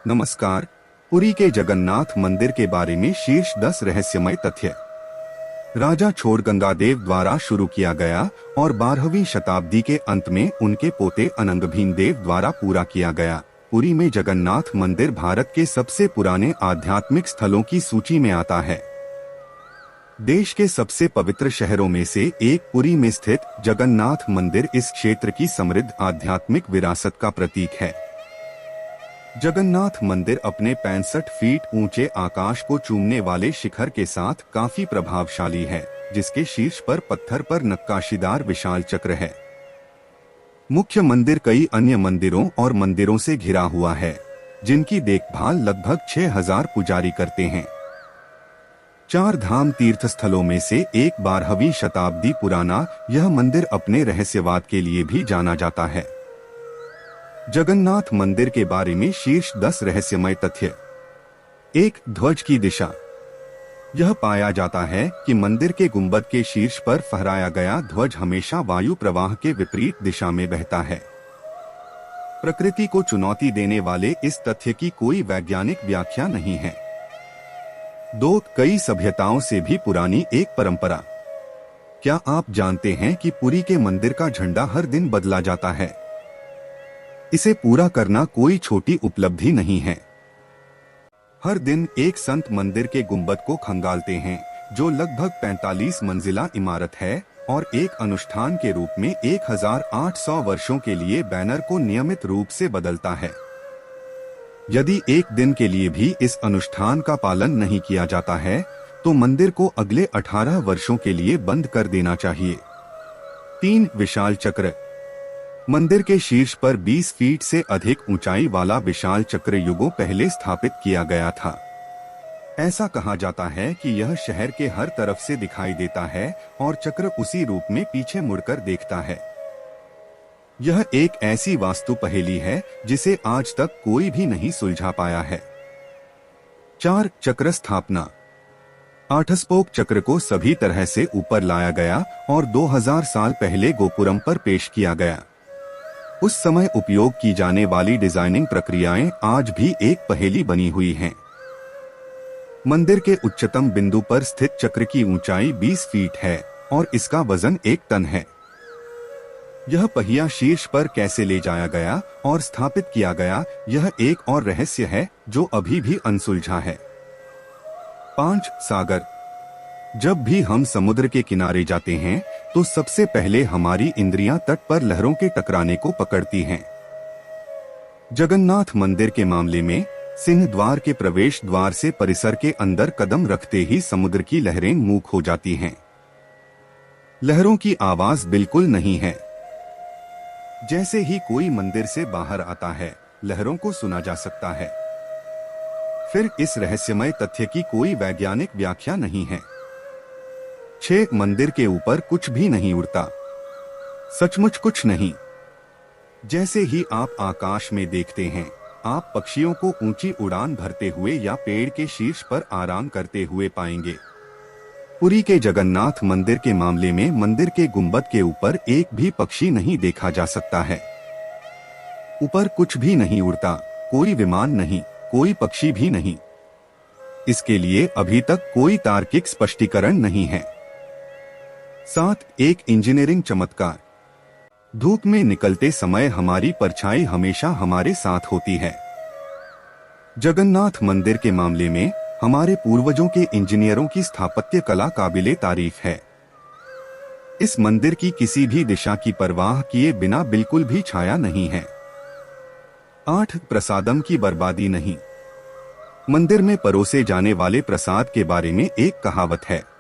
नमस्कार। पुरी के जगन्नाथ मंदिर के बारे में शीर्ष 10 रहस्यमय तथ्य। राजा छोड़गंगादेव द्वारा शुरू किया गया और 12वीं शताब्दी के अंत में उनके पोते अनंगभीम देव द्वारा पूरा किया गया। पुरी में जगन्नाथ मंदिर भारत के सबसे पुराने आध्यात्मिक स्थलों की सूची में आता है। देश के सबसे पवित्र शहरों में से एक पुरी में स्थित जगन्नाथ मंदिर इस क्षेत्र की समृद्ध आध्यात्मिक विरासत का प्रतीक है। जगन्नाथ मंदिर अपने 65 फीट ऊंचे आकाश को चूमने वाले शिखर के साथ काफी प्रभावशाली है, जिसके शीर्ष पर पत्थर पर नक्काशीदार विशाल चक्र है। मुख्य मंदिर कई अन्य मंदिरों और मंदिरों से घिरा हुआ है, जिनकी देखभाल लगभग 6000 पुजारी करते हैं। 4 धाम तीर्थ स्थलों में से एक 12वीं शताब्दी पुराना यह मंदिर अपने रहस्यवाद के लिए भी जाना जाता है। जगन्नाथ मंदिर के बारे में शीर्ष 10 रहस्यमय तथ्य। 1. ध्वज की दिशा। यह पाया जाता है कि मंदिर के गुंबद के शीर्ष पर फहराया गया ध्वज हमेशा वायु प्रवाह के विपरीत दिशा में बहता है। प्रकृति को चुनौती देने वाले इस तथ्य की कोई वैज्ञानिक व्याख्या नहीं है। 2. कई सभ्यताओं से भी पुरानी एक परंपरा। क्या आप जानते हैं कि पुरी के मंदिर का झंडा हर दिन बदला जाता है? इसे पूरा करना कोई छोटी उपलब्धि नहीं है। हर दिन एक संत मंदिर के गुंबद को खंगालते हैं, जो लगभग 45 मंजिला इमारत है, और एक अनुष्ठान के रूप में 1800 वर्षों के लिए बैनर को नियमित रूप से बदलता है। यदि एक दिन के लिए भी इस अनुष्ठान का पालन नहीं किया जाता है, तो मंदिर को अगले 18 वर्षों के लिए बंद कर देना चाहिए। 3. विशाल चक्र। मंदिर के शीर्ष पर 20 फीट से अधिक ऊंचाई वाला विशाल चक्र युगों पहले स्थापित किया गया था। ऐसा कहा जाता है कि यह शहर के हर तरफ से दिखाई देता है और चक्र उसी रूप में पीछे मुड़कर देखता है। यह एक ऐसी वास्तु पहेली है जिसे आज तक कोई भी नहीं सुलझा पाया है। 4. चक्र स्थापना। 8 स्पोक चक्र को सभी तरह से ऊपर लाया गया और 2000 साल पहले गोपुरम पर पेश किया गया। उस समय उपयोग की जाने वाली डिजाइनिंग प्रक्रियाएं आज भी एक पहेली बनी हुई हैं। मंदिर के उच्चतम बिंदु पर स्थित चक्र की ऊंचाई 20 फीट है और इसका वजन 1 टन है। यह पहिया शीर्ष पर कैसे ले जाया गया और स्थापित किया गया, यह एक और रहस्य है जो अभी भी अनसुलझा है। 5. सागर। जब भी हम समुद्र के किनारे जाते हैं तो सबसे पहले हमारी इंद्रियां तट पर लहरों के टकराने को पकड़ती हैं। जगन्नाथ मंदिर के मामले में सिंह द्वार के प्रवेश द्वार से परिसर के अंदर कदम रखते ही समुद्र की लहरें मूक हो जाती हैं। लहरों की आवाज बिल्कुल नहीं है। जैसे ही कोई मंदिर से बाहर आता है, लहरों को सुना जा सकता है। फिर इस रहस्यमय तथ्य की कोई वैज्ञानिक व्याख्या नहीं है। 6. मंदिर के ऊपर कुछ भी नहीं उड़ता। सचमुच कुछ नहीं। जैसे ही आप आकाश में देखते हैं, आप पक्षियों को ऊंची उड़ान भरते हुए या पेड़ के शीर्ष पर आराम करते हुए पाएंगे। पुरी के जगन्नाथ मंदिर के मामले में मंदिर के गुंबद के ऊपर एक भी पक्षी नहीं देखा जा सकता है। ऊपर कुछ भी नहीं उड़ता, कोई विमान नहीं, कोई पक्षी भी नहीं। इसके लिए अभी तक कोई तार्किक स्पष्टीकरण नहीं है। 7. एक इंजीनियरिंग चमत्कार। धूप में निकलते समय हमारी परछाई हमेशा हमारे साथ होती है। जगन्नाथ मंदिर के मामले में हमारे पूर्वजों के इंजीनियरों की स्थापत्य कला काबिले तारीफ है। इस मंदिर की किसी भी दिशा की परवाह किए बिना बिल्कुल भी छाया नहीं है। 8. प्रसादम की बर्बादी नहीं। मंदिर में परोसे जाने वाले प्रसाद के बारे में एक कहावत है।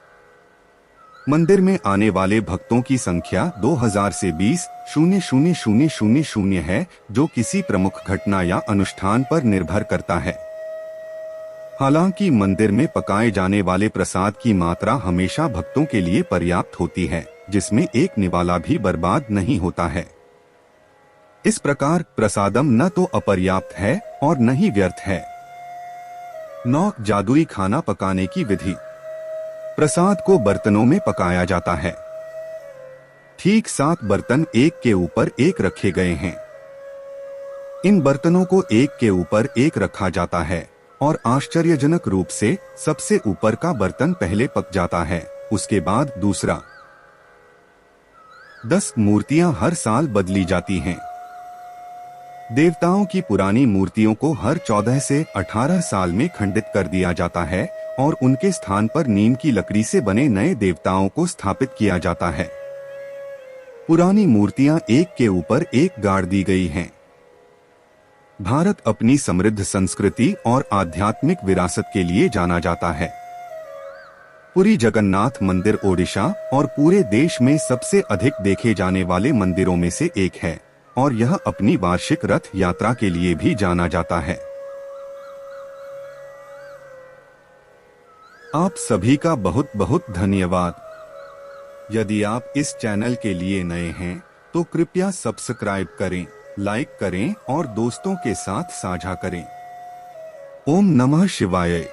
मंदिर में आने वाले भक्तों की संख्या 2000 से 20,000 है, जो किसी प्रमुख घटना या अनुष्ठान पर निर्भर करता है। हालांकि मंदिर में पकाए जाने वाले प्रसाद की मात्रा हमेशा भक्तों के लिए पर्याप्त होती है, जिसमें एक निवाला भी बर्बाद नहीं होता है। इस प्रकार प्रसादम न तो अपर्याप्त है और न ही व्यर्थ है। 9. जादुई खाना पकाने की विधि। प्रसाद को बर्तनों में पकाया जाता है। ठीक 7 बर्तन एक के ऊपर एक रखे गए हैं। इन बर्तनों को एक के ऊपर एक रखा जाता है और आश्चर्यजनक रूप से सबसे ऊपर का बर्तन पहले पक जाता है, उसके बाद दूसरा। 10 मूर्तियां हर साल बदली जाती हैं। देवताओं की पुरानी मूर्तियों को हर 14 से 18 साल में खंडित कर दिया जाता है और उनके स्थान पर नीम की लकड़ी से बने नए देवताओं को स्थापित किया जाता है। पुरानी मूर्तियां एक के ऊपर एक गाड़ दी गई हैं। भारत अपनी समृद्ध संस्कृति और आध्यात्मिक विरासत के लिए जाना जाता है। पुरी जगन्नाथ मंदिर ओडिशा और पूरे देश में सबसे अधिक देखे जाने वाले मंदिरों में से एक है और यह अपनी वार्षिक रथ यात्रा के लिए भी जाना जाता है। आप सभी का बहुत बहुत धन्यवाद। यदि आप इस चैनल के लिए नए हैं तो कृपया सब्सक्राइब करें, लाइक करें और दोस्तों के साथ साझा करें। ओम नमः शिवाय।